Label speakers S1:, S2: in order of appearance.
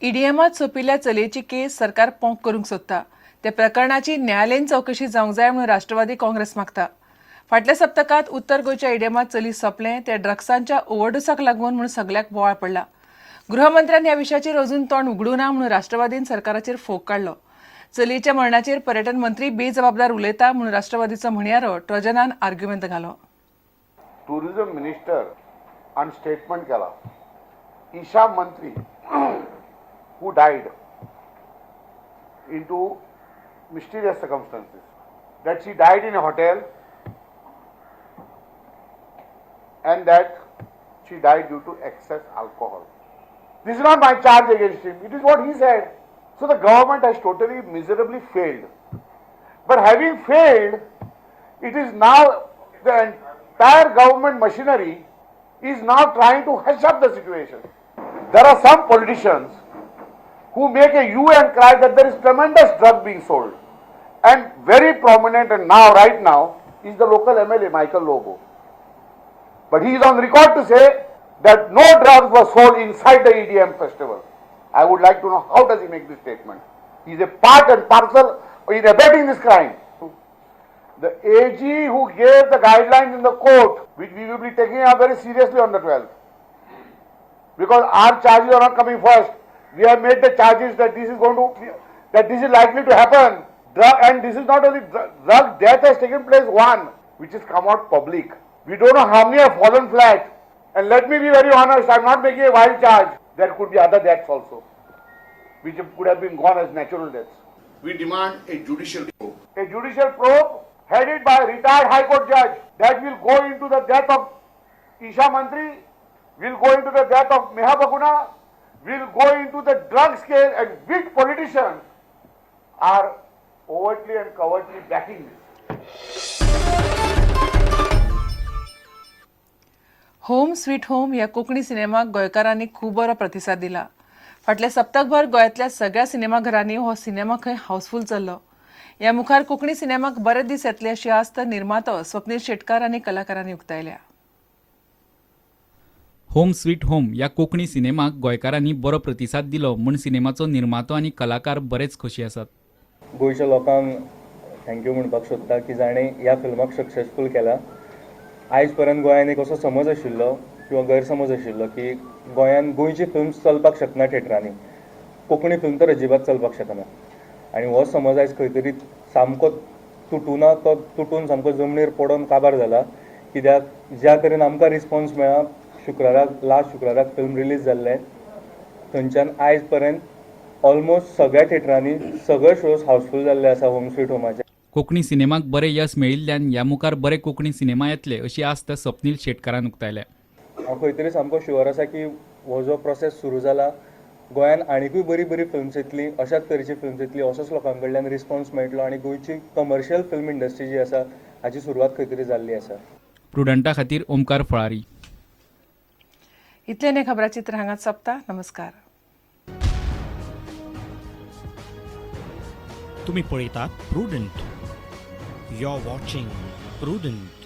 S1: ईडीएमात सोपिल्ल्या चलयेची केस सरकार पोंक करूंक सोदता. त्या प्रकरणाची न्यायालयीन चवकशी जावंक जाय म्हणून राष्ट्रवादी काँग्रेस मागता. फाटल्या सप्तकांत उत्तर गोंयच्या ईडीएमात चली सोंपलें ते ड्रग्सांच्या ओव्हरडोसाक लागून म्हूण सगळ्याक बोवाळ पडला. गृहमंत्र्यान ह्या विशयाचेर अजून तोंड उगडूं ना म्हणून राष्ट्रवादीन सरकाराचेर फोग काडलो. चलयेच्या मरणाचेर पर्यटन मंत्री बेजबाबदार उलयता म्हणून राष्ट्रवादीचो म्हणयारो ट्रोजनान आर्ग्युमेंट घालो.
S2: टुरिझम मिनिस्टर आणि स्टेटमेंट केला. ईशा मंत्री who died into mysterious circumstances, that she died in a hotel and that she died due to excess alcohol. This is not my charge against him, it is what he said. So the government has totally miserably failed. But having failed, it is now the entire government machinery is now trying to hush up the situation. There are some politicians who make a hue and cry that there is tremendous drug being sold. And very prominent and now, right now, is the local MLA, Michael Lobo. But he is on record to say that no drugs were sold inside the EDM festival. I would like to know, how does he make this statement? He is a part and parcel in abetting this crime. The AG who gave the guidelines in the court, which we will be taking up very seriously on the 12th. Because our charges are not coming first. We have made the charges that this is likely to happen. And this is not only drug death has taken place, one, which has come out public. We don't know how many have fallen flat. And let me be very honest, I'm not making a wild charge. There could be other deaths also, which could have been gone as natural deaths.
S3: We demand a judicial probe.
S2: A judicial probe headed by a retired High Court judge that will go into the death of Isha Mantri, will go into the death of Meha Baguna, will go into the drug scale, and which politicians are overtly and covertly backing this.
S1: Home sweet home ह्या कोंकणी सिनेमाक गोंयकारांनी खूब बरो प्रतिसाद दिला. फाटल्या सप्तकभर गोंयांतल्या सगळ्या सिनेमाघरांनी हो सिनेमा खंय हाऊसफुल चल्लो. ह्या मुखार कोंकणी सिनेमाक बरे दीस येतले अशी आस्त निर्मातो स्वप्नील शेटकार आनी कलाकारांनी उक्तायल्या.
S4: होम स्वीट होम ह्या कोंकणी सिनेमाक गोंयकारांनी बरो प्रतिसाद दिलो म्हूण सिनेमाचो निर्मातो आनी कलाकार बरेच खोशी आसात.
S5: गोंयच्या लोकांक थँक्यू म्हणपाक सोदता की जाणें ह्या फिल्माक सक्सेसफूल केला. आयज पर्यंत गोंयांत एक असो समज आशिल्लो किंवा गैरसमज आशिल्लो की गोंयांत गोंयची फिल्म्स चलपाक शकना थिएटरांनी, कोंकणी फिल्म तर अजिबात चलपाक शकना. आनी हो समज आयज खंय तरी सामको तुटूना, तो तुटून सामको जमनीर पडून काबार जाला. कित्याक ज्या तरेन आमकां रिस्पॉन्स मेळ्ळा, लास्ट शुक्राराक फिल्म रिलीज जाल्लें, थंयच्यान आयज पर्यंत ऑलमोस्ट सगळ्या थिएटरांनी सगळे शोज हाऊसफुल जाल्ले आसा होम स्वीट होमाचे.
S4: कोंकणी सिनेमाक बरें यश मेळिल्ल्यान ह्या मुखार बरे कोंकणी सिनेमा येतले अशी आस्त स्वप्नील शेटकारान उक्तायल्या.
S5: हांव खंय तरी सामको शुअर आसा की हो जो प्रोसेस सुरू जाला, गोंयांत आनीकूय बरी बरी फिल्म्स येतली, अशाच तरेची फिल्म्स येतली, असोच लोकां कडल्यान रिस्पॉन्स मेळटलो आनी गोंयची कमर्शियल फिल्म इंडस्ट्री जी आसा हाची सुरवात खंय तरी जाल्ली आसा.
S4: प्रुडंटा खातीर ओमकार फळारी.
S1: इतलें खबरां चित्र हांगाच सोंपता. नमस्कार.
S6: तुम्ही पळयतात Prudent. You are watching prudent.